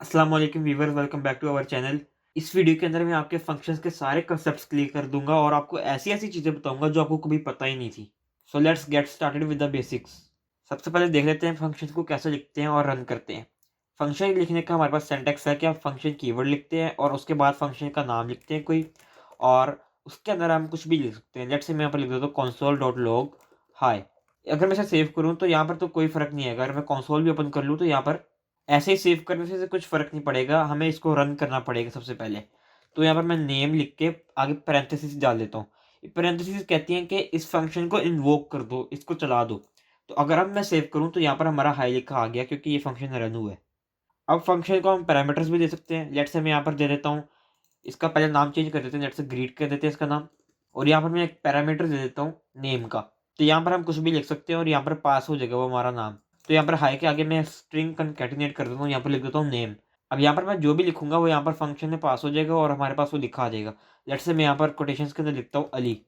अस्सलाम वालेकुम viewers, welcome back to our channel. इस वीडियो के अंदर मैं आपके फंक्शंस के सारे कांसेप्ट्स क्लियर कर दूंगा और आपको ऐसी ऐसी चीज़ें बताऊंगा जो आपको कभी पता ही नहीं थी। So let's get started with the basics. सबसे पहले देख लेते हैं फंक्शंस को कैसे लिखते हैं और रन करते हैं। फंक्शन लिखने का हमारे पास सिंटैक्स है कि आप फंक्शन कीवर्ड लिखते हैं और उसके बाद फंक्शन का नाम लिखते हैं कोई, और उसके अंदर हम कुछ भी लिख सकते हैं। लेट्स से मैं यहाँ पर लिख देता हूँ console डॉट लॉग हाई। अगर मैं इसे सेव करूँ तो यहाँ पर तो कोई फ़र्क नहीं है। अगर मैं कंसोल भी ओपन कर लूँ तो यहाँ पर ऐसे ही सेव करने से कुछ फ़र्क नहीं पड़ेगा, हमें इसको रन करना पड़ेगा सबसे पहले। तो यहाँ पर मैं नेम लिख के आगे पैरेंथेसिस डाल देता हूँ। ये पैरेंथेसिस कहती हैं कि इस फ़ंक्शन को इन्वोक कर दो, इसको चला दो। तो अगर अब मैं सेव करूँ तो यहाँ पर हमारा हाई लिखा आ गया क्योंकि ये फ़ंक्शन रन हुआ है। अब फ़ंक्शन को हम पैरामीटर्स भी दे सकते हैं। लेट्स से मैं यहाँ पर दे देता हूँ, इसका पहले नाम चेंज कर देते हैं, लेट्स से ग्रीट कर देते हैं इसका नाम। और यहाँ पर मैं एक पैरामीटर दे देता हूँ नेम का। तो यहाँ पर हम कुछ भी लिख सकते हैं और यहाँ पर पास हो जाएगा वो हमारा नाम। तो यहाँ पर हाई के आगे मैं स्ट्रिंग कंकैटिनेट कर देता हूँ, यहाँ पर लिख देता हूँ नेम। अब यहाँ पर मैं जो भी लिखूंगा वो यहाँ पर फंक्शन में पास हो जाएगा और हमारे पास वो लिखा आ जाएगा। लेट्स से मैं यहाँ पर कोटेशंस के अंदर लिखता हूँ अली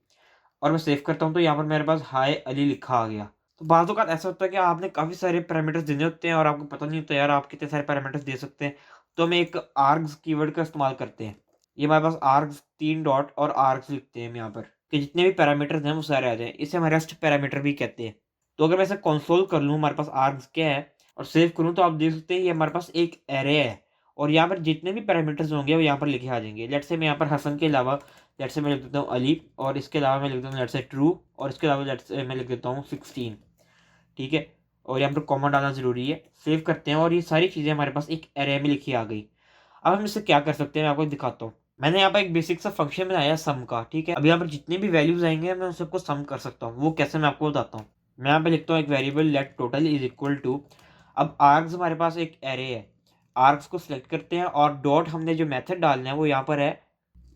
और मैं सेव करता हूँ तो यहाँ पर मेरे पास हाय अली लिखा आ गया। तो बाज़ औक़ात ऐसा होता है कि आपने काफ़ी सारे पैरामीटर्स देने होते हैं और आपको पता नहीं होता यार आप कितने सारे पैरामीटर्स दे सकते हैं। तो हम एक आर्ग्स कीवर्ड का इस्तेमाल करते हैं। ये हमारे पास आर्ग्स 3 डॉट और आर्ग्स लिखते हैं हम यहाँ पर कि जितने भी पैरामीटर्स हैं वो सारे आ जाएँ। इसे हम रेस्ट पैरामीटर भी कहते हैं। तो अगर मैं इसे कंसोल कर लूँ हमारे पास आर्ग्स क्या है और सेव करूँ तो आप देख सकते हैं ये हमारे पास एक एरे है और यहाँ पर जितने भी पैरामीटर्स होंगे वो यहाँ पर लिखे आ जाएँगे। लेट्स से मैं यहाँ पर हसन के अलावा लेट्स से मैं लिख देता हूँ अली और इसके अलावा मैं लिख देता हूँ लेट्स से ट्रू और इसके अलावा लेट्स से मैं लिख देता हूँ 16। ठीक है, और यहाँ पर कॉमा डालना ज़रूरी है। सेव करते हैं और ये सारी चीज़ें हमारे पास एक एरे में लिखी आ गई। अब हम इससे क्या कर सकते हैं मैं आपको दिखाता हूँ। मैंने यहाँ पर एक बेसिक सा फंक्शन बनाया सम का, ठीक है। अब यहाँ पर जितने भी वैल्यूज आएंगे मैं उन सबको सम कर सकता हूँ। वो कैसे मैं आपको बताता हूँ। मैं यहाँ पे लिखता हूँ एक variable let total is equal to, अब आर्ग्स हमारे पास एक एरे है, आर्ग्स को सिलेक्ट करते हैं और डॉट हमने जो मेथड डालना है वो यहाँ पर है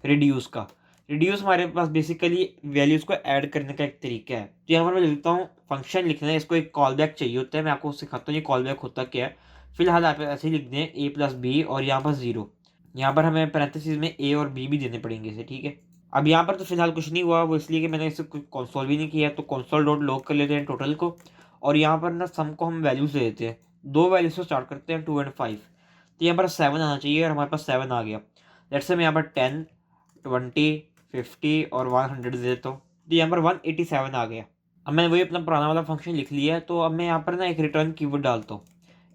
रिड्यूस का। रिड्यूस हमारे पास बेसिकली वैल्यूज़ को ऐड करने का एक तरीका है। तो यहाँ पर मैं लिखता हूँ फंक्शन लिखना है, इसको एक कॉल बैक चाहिए होता है। मैं आपको सिखाता हूँ ये कॉल बैक होता क्या है। फिलहाल आप ऐसे ही लिख दें ए प्लस बी और यहाँ पर 0। यहाँ पर हमें पैरेंथेसिस में ए और बी भी देने पड़ेंगे इसे, ठीक है। अब यहाँ पर तो फिलहाल कुछ नहीं हुआ, वो इसलिए कि मैंने इसे कंसोल भी नहीं किया। तो कंसोल डॉट लॉग कर लेते हैं टोटल को और यहाँ पर ना सम को हम वैल्यूज दे देते हैं। दो वैल्यूज से स्टार्ट करते हैं 2 और 5। तो यहाँ पर 7 आना चाहिए और हमारे पास 7 आ गया। लेट्स से मैं यहाँ पर 10 20 50 और 100 दे देता हूँ। तो यहाँ पर 187 आ गया। अब मैंने वही अपना पुराना वाला फंक्शन लिख लिया है। तो अब मैं यहाँ पर ना एक रिटर्न कीवर्ड डालता हूँ।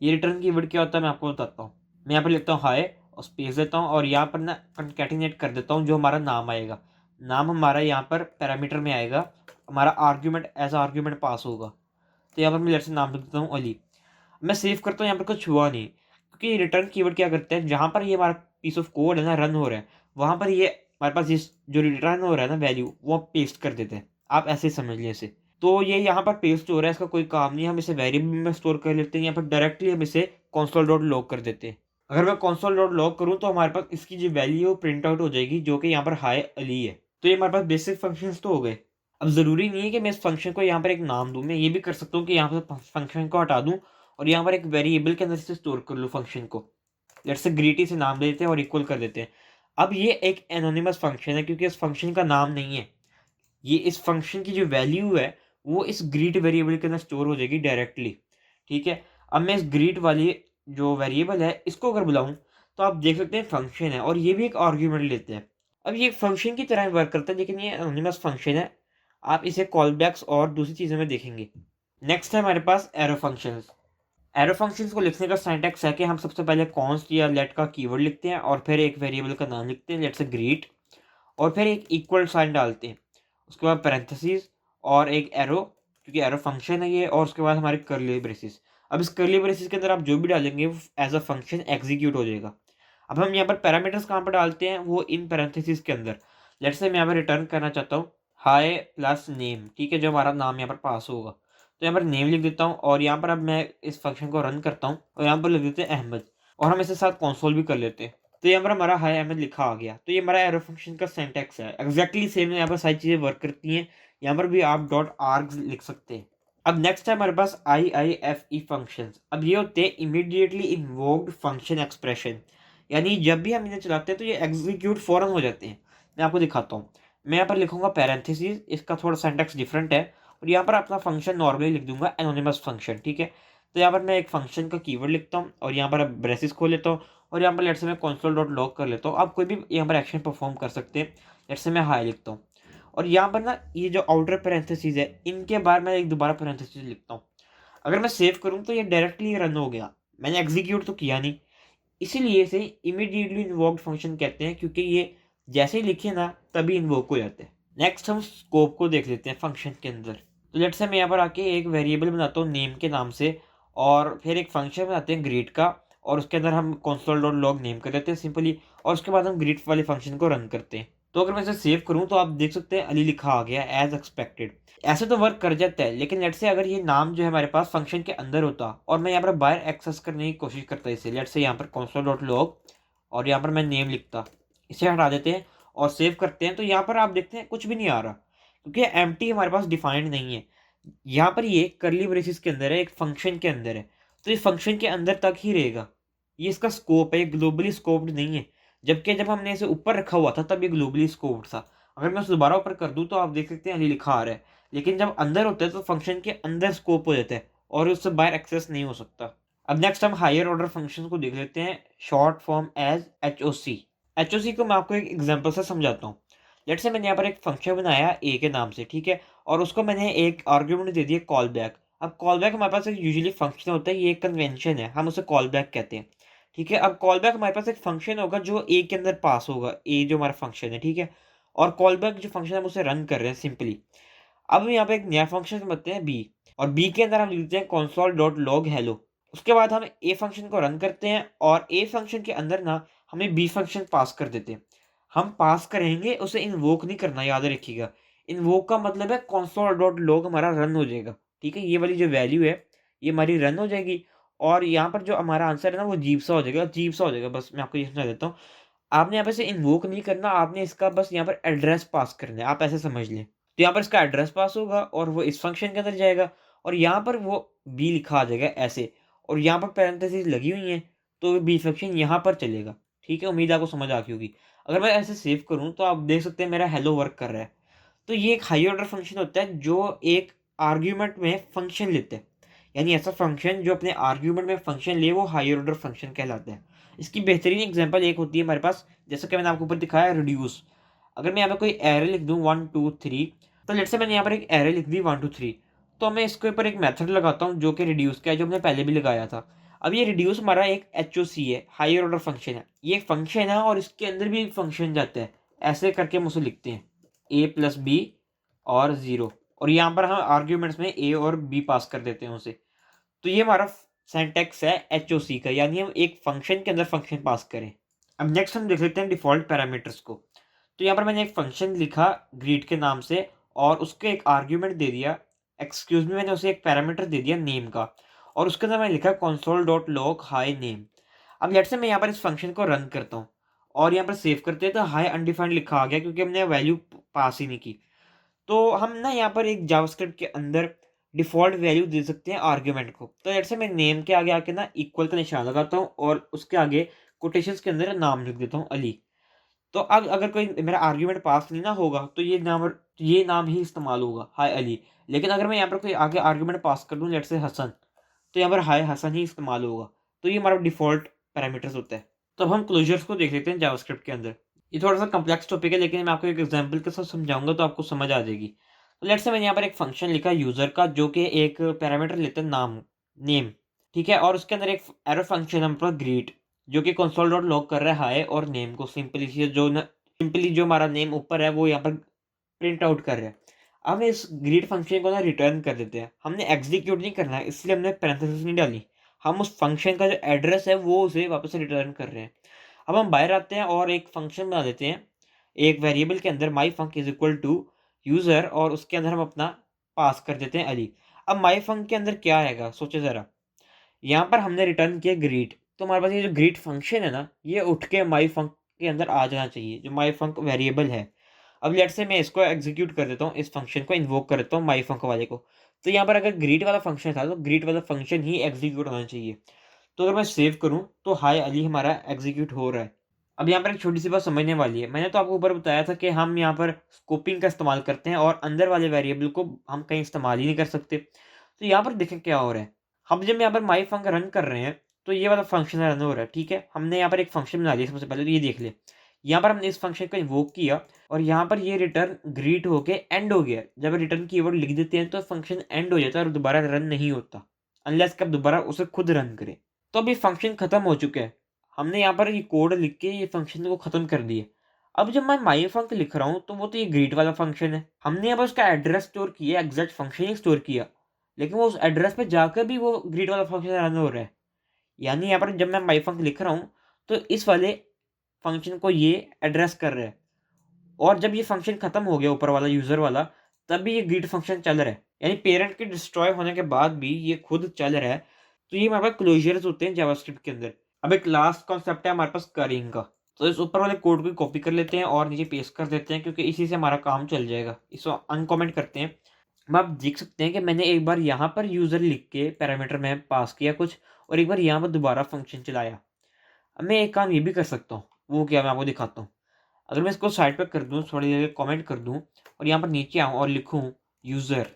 ये रिटर्न कीवर्ड क्या होता है मैं आपको बताता हूँ। मैं यहाँ पर लिखता हूँ हाय और स्पेस देता हूँ और यहाँ पर ना कंकैटिनेट कर देता हूँ जो हमारा नाम आएगा। नाम हमारा यहाँ पर पैरामीटर में आएगा, हमारा आर्ग्यूमेंट एज आर्ग्यूमेंट पास होगा। तो यहाँ पर मैं लेट्स से नाम लिख देता हूँ अली। मैं सेव करता हूँ, यहाँ पर कुछ हुआ नहीं क्योंकि रिटर्न कीवर्ड क्या करते हैं, जहाँ पर ये हमारा पीस ऑफ कोड है ना रन हो रहा है, वहाँ पर ये हमारे पास जिस जो रिटर्न हो रहा है ना वैल्यू वो पेस्ट कर देते हैं। आप ऐसे समझ लीजिए इसे। तो ये यहाँ पर पेस्ट हो रहा है, इसका कोई काम नहीं है। हम इसे वेरिएबल में स्टोर कर लेते हैं, यहाँ पर डायरेक्टली हम इसे कंसोल डॉट लॉग कर देते हैं। अगर मैं कंसोल डॉट लॉग करूँ तो हमारे पास इसकी जो वैल्यू है वो प्रिंट आउट हो जाएगी जो कि यहाँ पर हाय अली है। तो ये हमारे पास बेसिक फंक्शंस तो हो गए। अब ज़रूरी नहीं है कि मैं इस फंक्शन को यहाँ पर एक नाम दूँ, मैं ये भी कर सकता हूँ कि यहाँ पर फंक्शन को हटा दूँ और यहाँ पर एक वेरिएबल के अंदर से स्टोर कर लूँ फंक्शन को। लेट्स से ग्रीटी से नाम दे देते हैं और इक्वल कर देते हैं। अब ये एक एनोनिमस फंक्शन है क्योंकि इस फंक्शन का नाम नहीं है। ये इस फंक्शन की जो वैल्यू है वो इस ग्रीट वेरिएबल के अंदर स्टोर हो जाएगी डायरेक्टली, ठीक है। अब मैं इस ग्रीट वाली जो वेरिएबल है इसको अगर बुलाऊं तो आप देख सकते हैं फंक्शन है और ये भी एक आर्ग्यूमेंट लेते हैं। अब ये फंक्शन की तरह वर्क करता है लेकिन ये एनोनिमस फंक्शन है। आप इसे कॉल बैक्स और दूसरी चीज़ों में देखेंगे। नेक्स्ट है हमारे पास एरो फंक्शंस। एरो फंक्शंस को लिखने का सिंटैक्स है कि हम सबसे पहले कॉन्स्ट या लेट का कीवर्ड लिखते हैं और फिर एक वेरिएबल का नाम लिखते हैं, लेट्स से ग्रीट, और फिर एक इक्वल साइन डालते हैं। उसके बाद पैरेंथेसिस और एक एरो क्योंकि एरो फंक्शन है ये, और उसके बाद हमारे कर्ली ब्रेसेस। अब इस कर्ली ब्रेसेस के अंदर आप जो भी डालेंगे वो एज अ फंक्शन एग्जीक्यूट हो जाएगा। अब हम यहाँ पर पैरामीटर्स कहाँ पर डालते हैं, वो इन पैरेंथेसिस के अंदर। लेट्स से मैं यहाँ पर रिटर्न करना चाहता हूँ हाय प्लस नेम, ठीक है, जो हमारा नाम यहाँ पर पास होगा। तो यहाँ पर नेम लिख देता हूँ और यहाँ पर अब मैं इस फंक्शन को रन करता हूँ और यहाँ पर लिख देते हैं अहमद और हम इसे साथ कंसोल भी कर लेते हैं। तो यहाँ पर हमारा हाय अहमद लिखा आ गया। तो ये हमारा एरो फंक्शन का सिंटैक्स है, एग्जैक्टली सेम यहाँ पर सारी चीज़ें वर्क करती हैं। यहाँ पर भी आप डॉट आर्ग्स लिख सकते हैं। अब नेक्स्ट है हमारे पास IIFE फंक्शंस। अब ये होते हैं इमीडिएटली इन्वोक्ड फंक्शन एक्सप्रेशन, यानी जब भी हम इन्हें चलाते हैं तो ये एग्जीक्यूट फ़ौरन हो जाते हैं। मैं आपको दिखाता हूँ। मैं यहाँ पर लिखूंगा पैरेंथेसिस, इसका थोड़ा सिंटैक्स डिफरेंट है, और यहाँ पर अपना फंक्शन नॉर्मली लिख दूंगा एनोनिमस फंक्शन, ठीक है। तो यहाँ पर मैं एक फंक्शन का कीवर्ड लिखता हूँ और यहाँ पर ब्रेसिस खोल लेता हूँ और यहाँ पर लेट्स से मैं कंसोल डॉट लॉग कर लेता हूँ। आप कोई भी यहाँ पर एक्शन परफॉर्म कर सकते हैं। लेट्स से मैं हाई लिखता हूँ और यहाँ पर ना ये जो आउटर पैरेंथेसिस है इनके बाद मैं एक दोबारा पैरेंथेसिस लिखता हूँ। अगर मैं सेव करूँ तो ये डायरेक्टली रन हो गया, मैंने एग्जीक्यूट तो किया नहीं। इसीलिए इसे इमीडिएटली इन्वोक्ड फंक्शन कहते हैं, क्योंकि ये जैसे ही लिखे ना तभी इन्वोक हो जाते हैं। नेक्स्ट हम स्कोप को देख लेते हैं फंक्शन के अंदर। तो लेट्स से मैं यहाँ पर आके एक वेरिएबल बनाता हूँ नेम के नाम से और फिर एक फंक्शन बनाते हैं ग्रीट का और उसके अंदर हम कंसोल डॉट लॉग नेम कर देते हैं सिंपली और उसके बाद हम ग्रीट वाले फंक्शन को रन करते हैं। तो अगर मैं इसे सेव करूँ तो आप देख सकते हैं अली लिखा आ गया एज एक्सपेक्टेड। ऐसे तो वर्क कर जाता है, लेकिन लेट्स से अगर ये नाम जो है हमारे पास फंक्शन के अंदर होता और मैं यहाँ पर बाहर एक्सेस करने की कोशिश करता इसे, लेट्स से यहाँ पर कंसोल डॉट लॉग और यहाँ पर मैं नेम लिखता, इसे हटा देते हैं और सेव करते हैं तो यहाँ पर आप देखते हैं कुछ भी नहीं आ रहा क्योंकि एम्प्टी हमारे पास डिफाइंड नहीं है। यहाँ पर ये करली ब्रेसिस के अंदर है, एक फंक्शन के अंदर है, तो ये फंक्शन के अंदर तक ही रहेगा। ये इसका स्कोप है, ये ग्लोबली स्कोप्ड नहीं है। जबकि जब हमने इसे ऊपर रखा हुआ था तब ये ग्लोबली स्कोप्ड था। अगर मैं उसे दोबारा ऊपर कर दूं तो आप देख सकते हैं अली लिखा आ रहा है, लेकिन जब अंदर होता है तो फंक्शन के अंदर स्कोप हो जाता है और उससे बाहर एक्सेस नहीं हो सकता। अब नेक्स्ट हम हायर ऑर्डर फंक्शन को देख लेते हैं, short form as H O C. H O C को मैं आपको एक एग्जाम्पल से समझाता हूँ। लेट्स से मैंने यहाँ पर एक फंक्शन बनाया ए के नाम से, ठीक है, और उसको मैंने एक आर्ग्यूमेंट दे दिया कॉल बैक। अब कॉल बैक हमारे पास एक यूजुअली फंक्शन होता है, ये एक कन्वेंशन है, हम उसे कॉल बैक कहते हैं, ठीक है। अब कॉल बैक हमारे पास एक फंक्शन होगा जो ए के अंदर पास होगा, ए जो हमारा फंक्शन है, ठीक है, और कॉल बैक जो फंक्शन हम उसे रन कर रहे हैं सिंपली। अब हम यहाँ पे एक नया फंक्शन समझते हैं बी और बी के अंदर हम लिखते हैं कंसोल डॉट लॉग हेलो। उसके बाद हम ए फंक्शन को रन करते हैं और ए फंक्शन के अंदर ना हमें बी फंक्शन पास कर देते हैं। हम पास करेंगे, उसे इन्वोक नहीं करना, याद रखिएगा। इन्वोक का मतलब है कंसोल डॉट लॉग हमारा रन हो जाएगा, ठीक है, ये वाली जो वैल्यू है ये हमारी रन हो जाएगी और यहाँ पर जो हमारा आंसर है ना वो अजीब सा हो जाएगा, अजीब सा हो जाएगा। बस मैं आपको ये समझा देता हूँ, आपने यहाँ पे से इन्वोक नहीं करना, आपने इसका बस यहाँ पर एड्रेस पास करना है, आप ऐसे समझ लें। तो यहाँ पर इसका एड्रेस पास होगा और वो इस फंक्शन के अंदर जाएगा और यहाँ पर वो बी लिखा आ जाएगा ऐसे, और यहाँ पर पैरेंथेसिस लगी हुई हैं तो बी फंक्शन यहाँ पर चलेगा, ठीक है। उम्मीद आपको समझ आ गई होगी। अगर मैं ऐसे सेव करूँ तो आप देख सकते हैं मेरा हेलो वर्क कर रहा है। तो ये एक हाई ऑर्डर फंक्शन होता है जो एक आर्ग्यूमेंट में फंक्शन लेते हैं, यानी ऐसा फंक्शन जो अपने आर्ग्यूमेंट में फंक्शन ले वो हाई ऑर्डर फंक्शन कहलाता है। इसकी बेहतरीन एग्जांपल एक होती है हमारे पास, जैसा कि मैंने आपको ऊपर दिखाया रिड्यूस। अगर मैं यहाँ पे कोई एरे लिख दूँ 1 2 3, तो लेट्स से मैंने यहाँ पर एक एरे लिख दी 1 2 3, तो मैं इसके ऊपर एक मेथड लगाता हूँ जो कि रिड्यूस का है, जो हमने पहले भी लगाया था। अब ये रिड्यूस हमारा एक एच ओ सी है, हायर ऑर्डर फंक्शन है, ये एक फंक्शन है और इसके अंदर भी एक फंक्शन जाता है। ऐसे करके हम उसे लिखते हैं ए प्लस बी और 0, और यहाँ पर हम आर्ग्यूमेंट्स में ए और बी पास कर देते हैं उसे। तो ये हमारा सिंटैक्स है एच ओ सी का, यानी हम एक फंक्शन के अंदर फंक्शन पास करें। अब नेक्स्ट हम देख लेते हैं डिफ़ॉल्ट पैरामीटर्स को। तो यहाँ पर मैंने एक फंक्शन लिखा ग्रीट के नाम से और उसके एक आर्ग्यूमेंट दे दिया, एक्सक्यूज मी, मैंने उसे एक पैरामीटर दे दिया नेम का और उसके अंदर मैंने लिखा console dot log high name. अब लेट्स से मैं यहाँ पर इस फंक्शन को रन करता हूँ और यहाँ पर सेव करते हैं तो हाई अनडिफाइंड लिखा आ गया क्योंकि हमने वैल्यू पास ही नहीं की। तो हम ना यहाँ पर एक जावास्क्रिप्ट के अंदर डिफ़ॉल्ट वैल्यू दे सकते हैं आर्ग्यूमेंट को। तो जैसे मैं नेम के आगे आके ना इक्वल का निशान लगाता हूँ और उसके आगे कोटेशंस के अंदर नाम लिख देता हूँ अली। तो अब अगर कोई मेरा आर्ग्यूमेंट पास नहीं ना होगा तो ये नाम ही इस्तेमाल होगा, हाय अली। लेकिन अगर मैं यहाँ पर कोई आगे आर्ग्यूमेंट पास कर दूँ लेट्स से हसन, तो यहाँ पर हाय हसन ही इस्तेमाल होगा। तो ये हमारा डिफ़ॉल्ट पैरामीटर्स होता है। तो अब हम क्लोजर्स को देख लेते हैं जावास्क्रिप्ट के अंदर। ये थोड़ा सा कम्प्लेक्स टॉपिक है लेकिन मैं आपको एक एग्जांपल के साथ समझाऊंगा तो आपको समझ आ जाएगी। तो लेट्स से मैंने यहाँ पर एक फंक्शन लिखा यूज़र का जो कि एक पैरामीटर लेता है नाम, नेम, ठीक है, और उसके अंदर एक एरर फंक्शन हम पर ग्रीट जो कि कंसोल डॉट लॉग कर रहा है हाय और नेम को सिंपली जो हमारा नेम ऊपर है वो यहाँ पर प्रिंट आउट कर रहा है। अब हम इस ग्रीट फंक्शन को ना रिटर्न कर देते हैं, हमने एग्जीक्यूट नहीं करना है इसलिए हमने पैरेंथेसिस नहीं डाली, हम उस फंक्शन का जो एड्रेस है वो उसे वापस रिटर्न कर रहे हैं। अब हम बाहर आते हैं और एक फंक्शन बना देते हैं एक वेरिएबल के अंदर माई फंक इज इक्वल टू यूज़र और उसके अंदर हम अपना पास कर देते हैं अली। अब माई फंक के अंदर क्या आएगा सोचे ज़रा, यहाँ पर हमने रिटर्न किया ग्रीट, तो हमारे पास ये जो ग्रीट फंक्शन है ना ये उठ के माई फंक के अंदर आ जाना चाहिए जो माई फंक वेरिएबल है। अब लेट्स से मैं इसको एग्जीक्यूट कर देता हूँ, इस फंक्शन को इन्वोक कर देता हूँ माई फंक वाले को। तो यहाँ पर अगर ग्रीट वाला फंक्शन था तो ग्रीट वाला फंक्शन ही एग्जीक्यूट होना चाहिए। तो अगर मैं सेव करूँ तो हाय अली हमारा एग्जीक्यूट हो रहा है। अब यहाँ पर एक छोटी सी बात समझने वाली है, मैंने तो आपको ऊपर बताया था कि हम यहाँ पर स्कोपिंग का इस्तेमाल करते हैं और अंदर वाले वेरिएबल को हम कहीं इस्तेमाल ही नहीं कर सकते। तो यहाँ पर देखें क्या हो रहा है, हम जब यहाँ पर माई फंक रन कर रहे हैं तो ये वाला फंक्शन रन हो रहा है, ठीक है। हमने यहाँ पर एक फंक्शन बना दिया सबसे पहले, तो ये देख ले, यहाँ पर हमने इस फंक्शन को इन्वोक किया और यहाँ पर ये रिटर्न ग्रीट होके एंड हो गया। जब रिटर्न कीवर्ड लिख देते हैं तो फंक्शन एंड हो जाता है और दोबारा रन नहीं होता, अनलेस कि आप दोबारा उसे खुद रन करें। तो अब ये फंक्शन खत्म हो चुका है। हमने यहाँ पर ये कोड लिख के ये फंक्शन को खत्म कर दिया। अब जब मैं माई फंक लिख रहा हूँ तो वो तो ये ग्रीट वाला फंक्शन है, हमने यहाँ पर उसका एड्रेस स्टोर किया, एग्जैक्ट फंक्शन ही स्टोर किया, लेकिन वो उस एड्रेस पे जाकर भी वो ग्रीट वाला फंक्शन रन हो रहा है। यानी यहाँ पर जब मैं माई फंक लिख रहा हूँ तो इस वाले फंक्शन को ये एड्रेस कर रहा है, और जब ये फंक्शन खत्म हो गया ऊपर वाला यूजर वाला, तब भी ये ग्रीट फंक्शन चल रहा है। यानी पेरेंट के डिस्ट्रॉय होने के बाद भी ये खुद चल रहा है। तो ये हमारे पास क्लोजर्स होते हैं जावास्क्रिप्ट के अंदर। अब एक लास्ट कॉन्सेप्ट है हमारे पास करिंग का। तो इस ऊपर वाले कोड को कॉपी कर लेते हैं और नीचे पेस्ट कर देते हैं, क्योंकि इसी से हमारा काम चल जाएगा। इसको अनकमेंट करते हैं। अब आप देख सकते हैं कि मैंने एक बार यहाँ पर यूज़र लिख के पैरामीटर में पास किया कुछ, और एक बार यहाँ पर दोबारा फंक्शन चलाया। अब मैं एक काम ये भी कर सकता हूँ, वो क्या मैं आपको दिखाता हूँ। अगर मैं इसको साइड पर कर दूँ, थोड़ी देर कमेंट कर दूँ और यहाँ पर नीचे आऊँ और लिखूँ यूज़र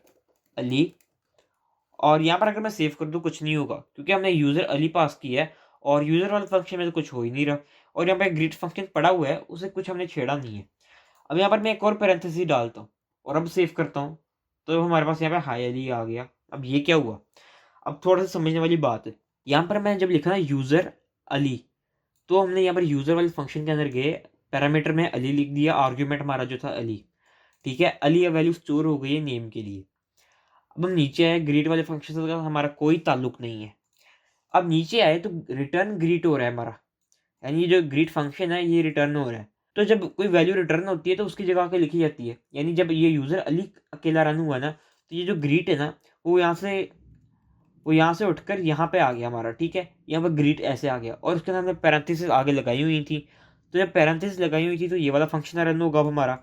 अली, और यहाँ पर अगर मैं सेव कर दूँ कुछ नहीं होगा, क्योंकि हमने यूज़र अली पास किया है और यूज़र वाले फंक्शन में तो कुछ हो ही नहीं रहा, और यहाँ पर ग्रीट फंक्शन पड़ा हुआ है, उसे कुछ हमने छेड़ा नहीं है। अब यहाँ पर मैं एक और पैरेंथेसिस डालता हूँ और अब सेव करता हूँ, तो हमारे पास यहाँ पे हाई अली आ गया। अब ये क्या हुआ, अब थोड़ा सा समझने वाली बात है। यहाँ पर मैं जब लिखा ना यूज़र अली, तो हमने यहाँ पर यूज़र वाले फंक्शन के अंदर गए, पैरामीटर में अली लिख दिया, आर्ग्यूमेंट हमारा जो था अली, ठीक है। अली वैल्यू स्टोर हो गई है नेम के लिए। अब हम नीचे आए, ग्रीट वाले फंक्शन से हमारा कोई ताल्लुक नहीं है। अब नीचे आए तो रिटर्न ग्रीट हो रहा है हमारा, यानी जो ग्रीट फंक्शन है ये रिटर्न हो रहा है। तो जब कोई वैल्यू रिटर्न होती है तो उसकी जगह आके लिखी जाती है। यानी जब ये यूज़र अली अकेला रन हुआ ना, तो ये जो ग्रीट है ना, वो यहाँ से उठकर यहाँ पे आ गया हमारा, ठीक है। यहाँ पर ग्रीट ऐसे आ गया और उसके अंदर हमने पैरेंथेसिस आगे लगाई हुई थी। तो जब पैरेंथेसिस लगाई हुई थी तो ये वाला फंक्शन रन होगा अब हमारा।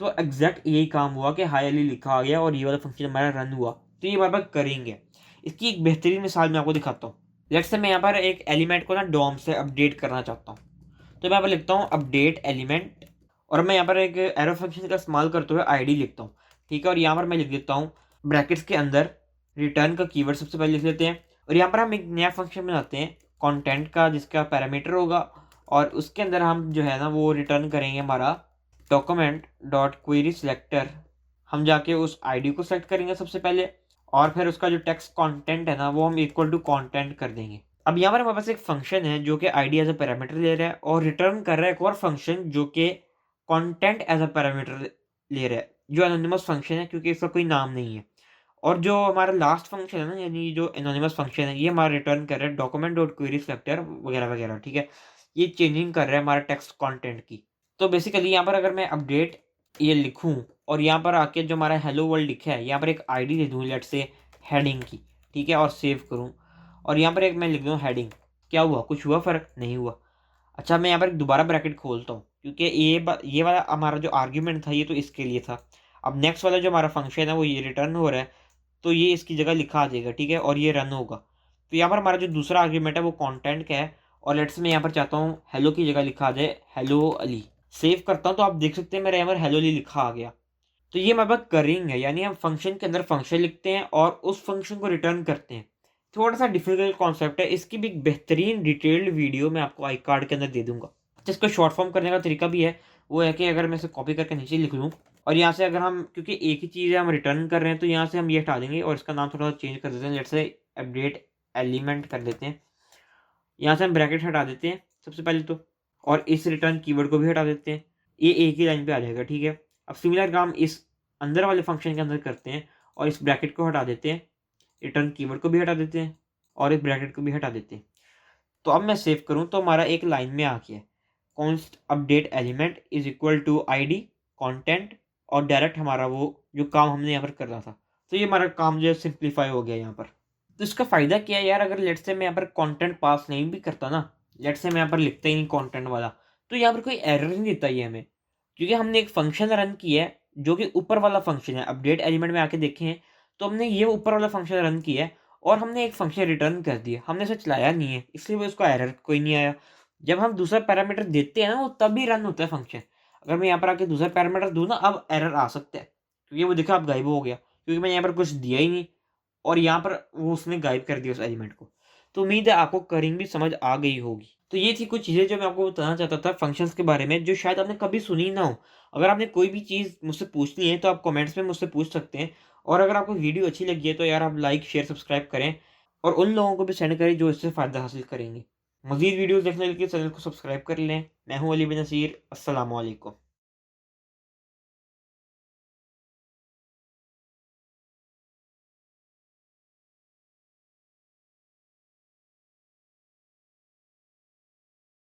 तो एग्जैक्ट यही काम हुआ कि हाई अली लिखा आ गया और ये वाला फंक्शन हमारा रन हुआ। तो ये हमारे पास करेंगे। इसकी एक बेहतरीन मिसाल मैं आपको दिखाता हूँ। लेट्स से मैं यहाँ पर एक एलिमेंट को ना डॉम से अपडेट करना चाहता हूँ, तो मैं यहाँ पर लिखता हूँ अपडेट एलिमेंट, और मैं यहाँ पर एक एरो फंक्शन का इस्तेमाल करते हुए आईडी लिखता हूँ, ठीक है। और यहाँ पर मैं लिख देता हूँ ब्रैकेट्स के अंदर रिटर्न का कीवर्ड सबसे पहले लिख लेते हैं, और यहाँ पर हम एक नया फंक्शन बनाते हैं कंटेंट का, जिसका पैरामीटर होगा, और उसके अंदर हम जो है ना वो रिटर्न करेंगे हमारा डॉक्यूमेंट डॉट क्वेरी सिलेक्टर। हम जाके उस आईडी को सेलेक्ट करेंगे सबसे पहले, और फिर उसका जो टेक्स्ट कंटेंट है ना वो हम इक्वल टू कंटेंट कर देंगे। अब यहाँ पर हमारे पास एक फंक्शन है जो कि आईडी एज अ पैरामीटर ले रहा है और रिटर्न कर रहा है एक और फंक्शन जो कि कंटेंट एज अ पैरामीटर ले रहा है, जो एनोनिमस फंक्शन है क्योंकि इसका कोई नाम नहीं है। और जो हमारा लास्ट फंक्शन है ना, यानी जो एनोनिमस फंक्शन है, ये हमारा रिटर्न कर रहा है डॉक्यूमेंट डॉट क्वेरी सिलेक्टर वगैरह वगैरह, ठीक है। ये चेंजिंग कर रहा है हमारा टेक्स्ट कंटेंट की। तो बेसिकली यहाँ पर अगर मैं अपडेट ये लिखूँ और यहाँ पर आके जो हमारा हेलो वर्ल्ड लिखा है, यहाँ पर एक आईडी दे दूँ लेट से हेडिंग की, ठीक है, और सेव करूँ, और यहाँ पर एक मैं लिख दूँ हेडिंग, क्या हुआ, कुछ हुआ, फ़र्क नहीं हुआ। अच्छा, मैं यहाँ पर दोबारा ब्रैकेट खोलता हूँ क्योंकि ये वाला हमारा जो आर्ग्यूमेंट था ये तो इसके लिए था। अब नेक्स्ट वाला जो हमारा फंक्शन है वो ये रिटर्न हो रहा है, तो ये इसकी जगह लिखा आ जाएगा, ठीक है, और ये रन होगा। तो यहाँ पर हमारा जो दूसरा आर्ग्यूमेंट है वो कंटेंट का है, और लेट्स मैं यहाँ पर चाहता हूँ हेलो की जगह लिखा आ जाए हेलो अली। सेव करता हूँ तो आप देख सकते हैं मेरे यहाँ पर हेलो अली लिखा आ गया। तो ये हमारे पास करेंगे, यानी हम फंक्शन के अंदर फंक्शन लिखते हैं और उस फंक्शन को रिटर्न करते हैं। थोड़ा सा डिफिकल्ट कॉन्सेप्ट है, इसकी भी एक बेहतरीन डिटेल्ड वीडियो मैं आपको आई कार्ड के अंदर दे दूंगा। जिसको शॉर्ट फॉर्म करने का तरीका भी है, वो है कि अगर मैं इसे कॉपी करके नीचे लिख लूँ और यहाँ से अगर हम, क्योंकि एक ही चीज़ है हम रिटर्न कर रहे हैं, तो यहाँ से हम ये हटा देंगे और इसका नाम थोड़ा सा चेंज कर देते हैं, लेट्स से अपडेट एलिमेंट कर देते हैं। यहाँ से हम ब्रैकेट हटा देते हैं सबसे पहले तो, और इस रिटर्न कीवर्ड को भी हटा देते हैं। ये एक ही लाइन पे आ जाएगा, ठीक है। अब सिमिलर काम इस अंदर वाले फंक्शन के अंदर करते हैं और इस ब्रैकेट को हटा देते हैं, रिटर्न कीवर्ड को भी हटा देते हैं और इस ब्रैकेट को भी हटा देते हैं। तो अब मैं सेव करूँ तो हमारा एक लाइन में आ गया है const update element is equal to ID content, और डायरेक्ट हमारा वो जो काम हमने यहाँ पर करना था, तो ये हमारा काम जो है सिंप्लीफाई हो गया यहाँ पर। तो इसका फ़ायदा क्या है यार, अगर लेट्स से मैं यहाँ पर कंटेंट पास नहीं भी करता ना, लेट्स से मैं यहाँ पर लिखता ही नहीं कंटेंट वाला, तो यहाँ पर कोई एरर नहीं देता ये हमें, क्योंकि हमने एक फंक्शन रन किया है जो कि ऊपर वाला फंक्शन है। अपडेट एलिमेंट में आके देखें हैं तो हमने ये ऊपर वाला फंक्शन रन किया है और हमने एक फंक्शन रिटर्न कर दिया, हमने इसे चलाया नहीं है, इसलिए वो उसका एरर कोई नहीं आया। जब हम दूसरा पैरामीटर देते हैं ना वो तभी रन होता है फंक्शन। अगर मैं यहाँ पर आके दूसरा पैरामीटर दूँ ना, अब एरर आ सकता है, क्योंकि वो देखा अब गायब हो गया, क्योंकि मैं यहाँ पर कुछ दिया ही नहीं। और यहाँ पर वो उसने गायब कर दिया उस एलिमेंट को। तो उम्मीद है आपको करिंग भी समझ आ गई होगी। तो ये थी कुछ चीज़ें जो मैं आपको बताना चाहता था फंक्शंस के बारे में, जो शायद आपने कभी सुनी ना हो। अगर आपने कोई भी चीज़ मुझसे पूछनी है तो आप कमेंट्स में मुझसे पूछ सकते हैं। और अगर आपको वीडियो अच्छी लगी है तो यार आप लाइक, शेयर, सब्सक्राइब करें और उन लोगों को भी सेंड करें जो इससे फ़ायदा हासिल करेंगे। मज़ीद वीडियोज़ देखने के लिए चैनल को सब्सक्राइब कर लें। मैं हूँ अली बिन नसीर। अस्सलामु अलैकुम।